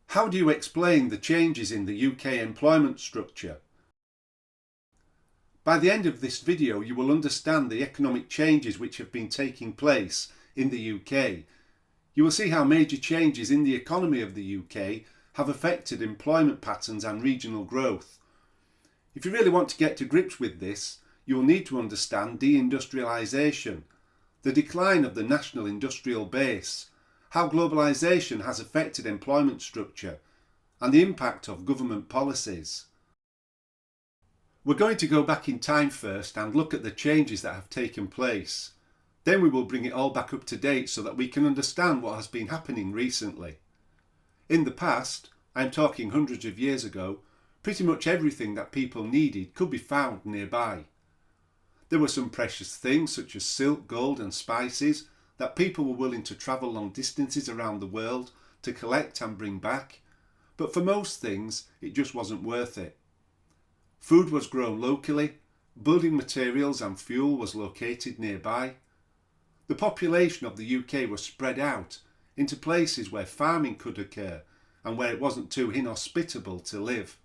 How do you explain the changes in the UK employment structure? By the end of this video, you will understand the economic changes which have been taking place in the UK. You will see how major changes in the economy of the UK have affected employment patterns and regional growth. If you really want to get to grips with this, you will need to understand de-industrialisation, the decline of the national industrial base, how globalisation has affected employment structure, and the impact of government policies. We're going to go back in time first and look at the changes that have taken place. Then we will bring it all back up to date so that we can understand what has been happening recently. In the past, I'm talking hundreds of years ago, pretty much everything that people needed could be found nearby. There were some precious things such as silk, gold and spices that people were willing to travel long distances around the world to collect and bring back, but for most things it just wasn't worth it. Food was grown locally, building materials and fuel was located nearby. The population of the UK was spread out into places where farming could occur and where it wasn't too inhospitable to live.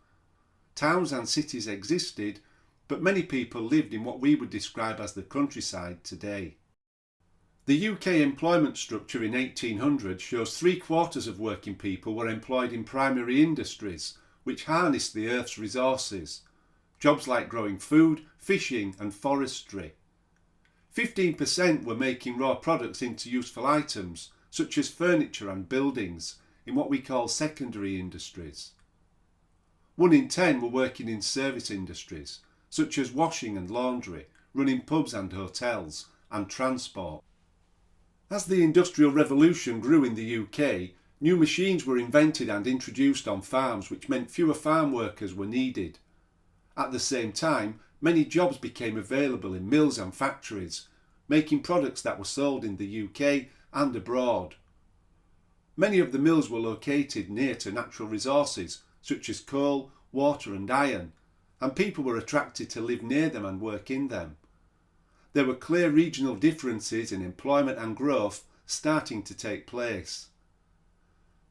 Towns and cities existed, but many people lived in what we would describe as the countryside today. The UK employment structure in 1800 shows 3/4 of working people were employed in primary industries, which harnessed the earth's resources. Jobs like growing food, fishing and forestry. 15% were making raw products into useful items, such as furniture and buildings, in what we call secondary industries. 1 in 10 were working in service industries, such as washing and laundry, running pubs and hotels, and transport. As the Industrial Revolution grew in the UK, new machines were invented and introduced on farms, which meant fewer farm workers were needed. At the same time, many jobs became available in mills and factories, making products that were sold in the UK and abroad. Many of the mills were located near to natural resources, such as coal, water and iron, and people were attracted to live near them and work in them. There were clear regional differences in employment and growth starting to take place.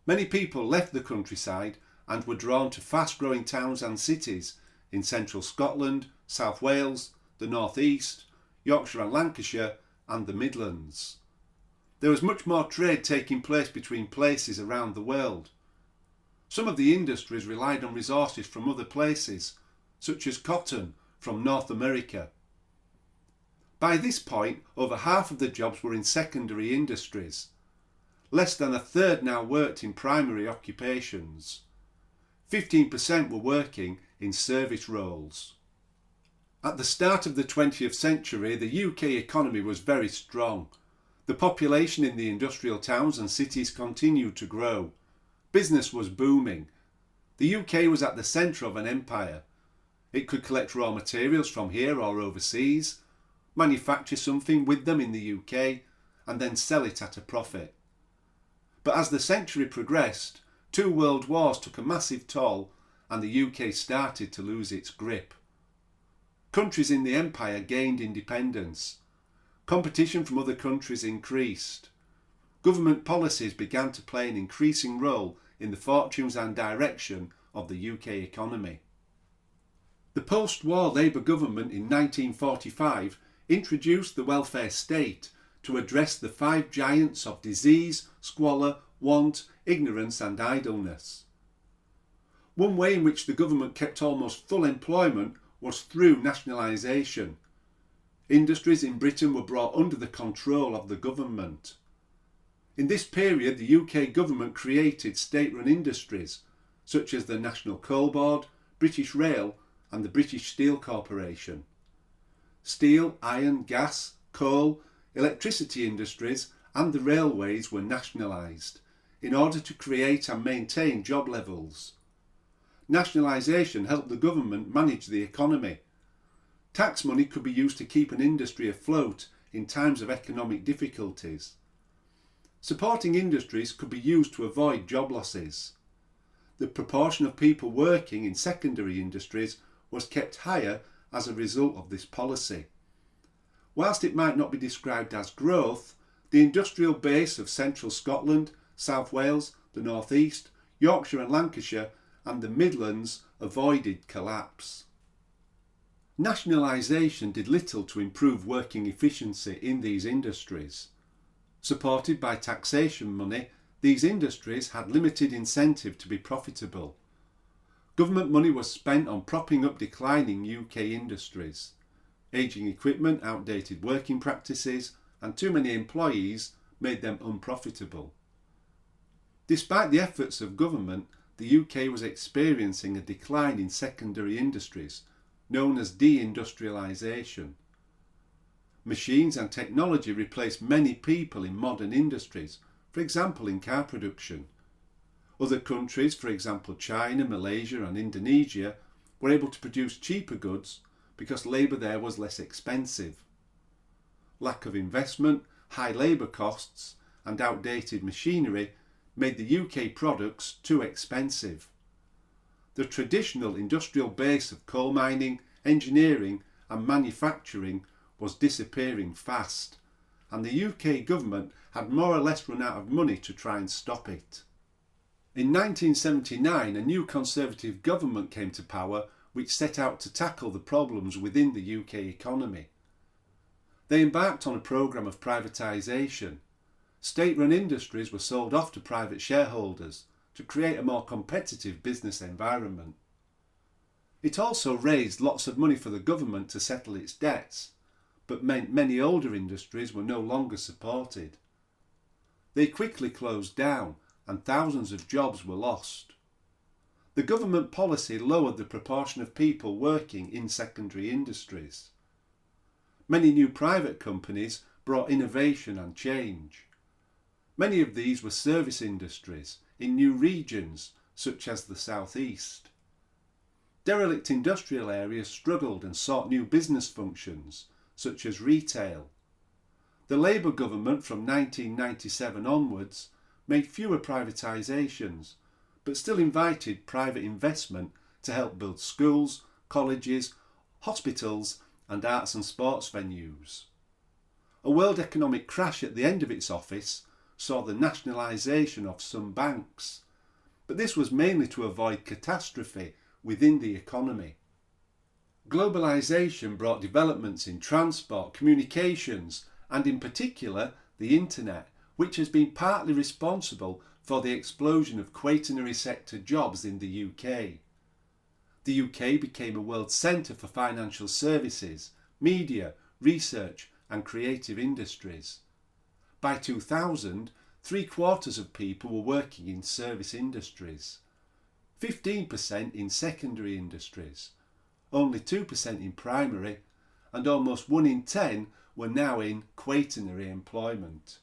Many people left the countryside and were drawn to fast-growing towns and cities in central Scotland, South Wales, the North East, Yorkshire and Lancashire, and the Midlands. There was much more trade taking place between places around the world. Some of the industries relied on resources from other places, such as cotton from North America. By this point, over half of the jobs were in secondary industries. Less than a third now worked in primary occupations. 15% were working in service roles. At the start of the 20th century, the UK economy was very strong. The population in the industrial towns and cities continued to grow. Business was booming. The UK was at the centre of an empire. It could collect raw materials from here or overseas, manufacture something with them in the UK, and then sell it at a profit. But as the century progressed, 2 world wars took a massive toll and the UK started to lose its grip. Countries in the empire gained independence. Competition from other countries increased. Government policies began to play an increasing role in the fortunes and direction of the UK economy. The post-war Labour government in 1945 introduced the welfare state to address the 5 giants of disease, squalor, want, ignorance and idleness. One way in which the government kept almost full employment was through nationalisation. Industries in Britain were brought under the control of the government. In this period, the UK government created state-run industries such as the National Coal Board, British Rail and the British Steel Corporation. Steel, iron, gas, coal, electricity industries and the railways were nationalised in order to create and maintain job levels. Nationalisation helped the government manage the economy. Tax money could be used to keep an industry afloat in times of economic difficulties. Supporting industries could be used to avoid job losses. The proportion of people working in secondary industries was kept higher as a result of this policy. Whilst it might not be described as growth, the industrial base of central Scotland, South Wales, the North East, Yorkshire and Lancashire and the Midlands avoided collapse. Nationalisation did little to improve working efficiency in these industries. Supported by taxation money, these industries had limited incentive to be profitable. Government money was spent on propping up declining UK industries. Ageing equipment, outdated working practices, and too many employees made them unprofitable. Despite the efforts of government, the UK was experiencing a decline in secondary industries, known as de-industrialisation. Machines and technology replaced many people in modern industries, for example in car production. Other countries, for example China, Malaysia and Indonesia, were able to produce cheaper goods because labour there was less expensive. Lack of investment, high labour costs and outdated machinery made the UK products too expensive. The traditional industrial base of coal mining, engineering and manufacturing was disappearing fast, and the UK government had more or less run out of money to try and stop it. In 1979, a new Conservative government came to power which set out to tackle the problems within the UK economy. They embarked on a programme of privatisation. State-run industries were sold off to private shareholders to create a more competitive business environment. It also raised lots of money for the government to settle its debts, but meant many older industries were no longer supported. They quickly closed down and thousands of jobs were lost. The government policy lowered the proportion of people working in secondary industries. Many new private companies brought innovation and change. Many of these were service industries in new regions such as the South East. Derelict industrial areas struggled and sought new business functions such as retail. The Labour government from 1997 onwards made fewer privatisations, but still invited private investment to help build schools, colleges, hospitals and arts and sports venues. A world economic crash at the end of its office saw the nationalisation of some banks, but this was mainly to avoid catastrophe within the economy. Globalisation brought developments in transport, communications and in particular the internet, which has been partly responsible for the explosion of quaternary sector jobs in the UK. The UK became a world centre for financial services, media, research and creative industries. By 2000, 3/4 of people were working in service industries, 15% in secondary industries, only 2% in primary, and almost 1 in 10 were now in quaternary employment.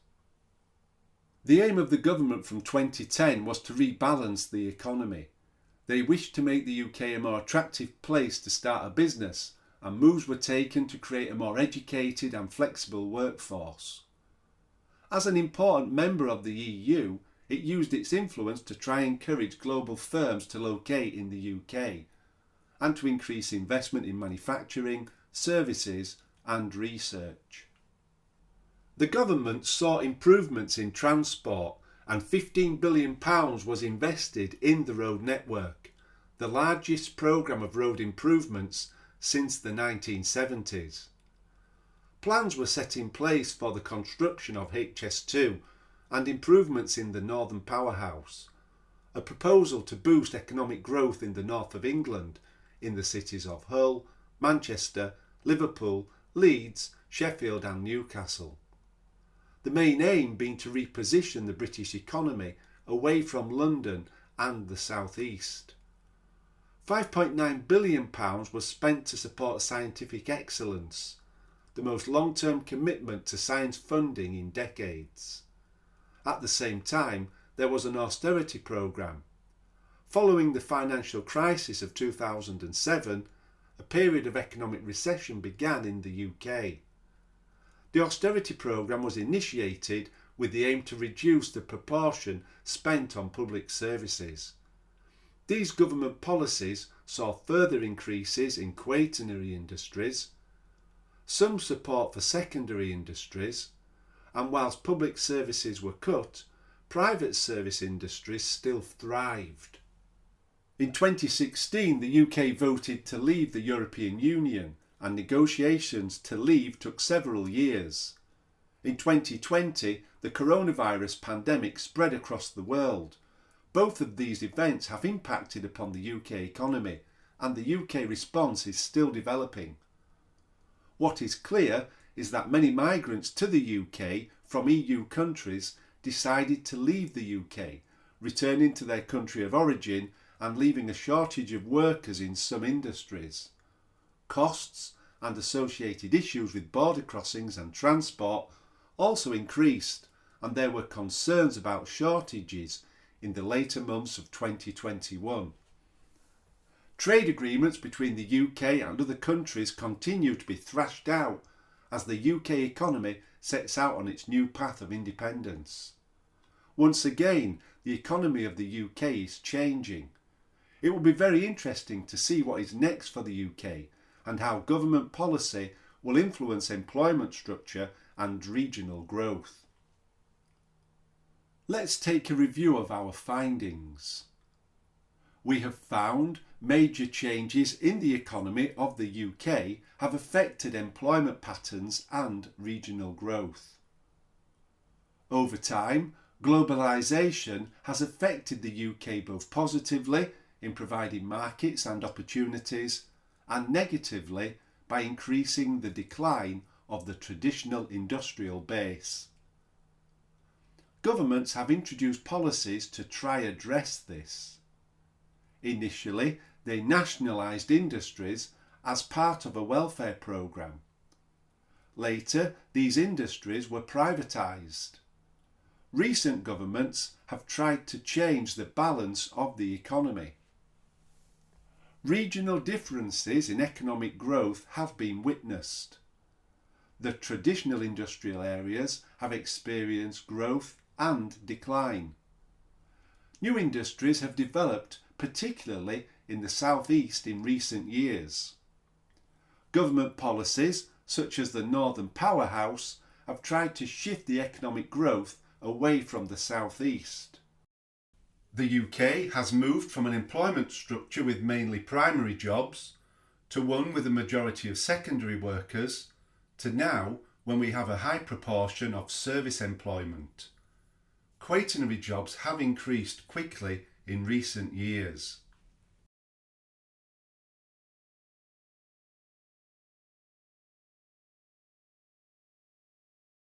The aim of the government from 2010 was to rebalance the economy. They wished to make the UK a more attractive place to start a business, and moves were taken to create a more educated and flexible workforce. As an important member of the EU, it used its influence to try and encourage global firms to locate in the UK and to increase investment in manufacturing, services and research. The government sought improvements in transport and £15 billion was invested in the road network, the largest programme of road improvements since the 1970s. Plans were set in place for the construction of HS2 and improvements in the Northern Powerhouse, a proposal to boost economic growth in the north of England, in the cities of Hull, Manchester, Liverpool, Leeds, Sheffield and Newcastle. The main aim being to reposition the British economy away from London and the South East. £5.9 billion was spent to support scientific excellence, the most long-term commitment to science funding in decades. At the same time, there was an austerity programme. Following the financial crisis of 2007, a period of economic recession began in the UK. The austerity programme was initiated with the aim to reduce the proportion spent on public services. These government policies saw further increases in quaternary industries, some support for secondary industries, and whilst public services were cut, private service industries still thrived. In 2016, the UK voted to leave the European Union, and negotiations to leave took several years. In 2020, the coronavirus pandemic spread across the world. Both of these events have impacted upon the UK economy, and the UK response is still developing. What is clear is that many migrants to the UK from EU countries decided to leave the UK, returning to their country of origin and leaving a shortage of workers in some industries. Costs and associated issues with border crossings and transport also increased, and there were concerns about shortages in the later months of 2021. Trade agreements between the UK and other countries continue to be thrashed out as the UK economy sets out on its new path of independence. Once again, the economy of the UK is changing. It will be very interesting to see what is next for the UK and how government policy will influence employment structure and regional growth. Let's take a review of our findings. We have found major changes in the economy of the UK have affected employment patterns and regional growth. Over time, globalisation has affected the UK both positively in providing markets and opportunities, and negatively by increasing the decline of the traditional industrial base. Governments have introduced policies to try address this. Initially, they nationalised industries as part of a welfare programme. Later, these industries were privatised. Recent governments have tried to change the balance of the economy. Regional differences in economic growth have been witnessed. The traditional industrial areas have experienced growth and decline. New industries have developed, particularly in the southeast in recent years. Government policies, such as the Northern Powerhouse, have tried to shift the economic growth away from the southeast. The UK has moved from an employment structure with mainly primary jobs to one with a majority of secondary workers, to now when we have a high proportion of service employment. Quaternary jobs have increased quickly in recent years.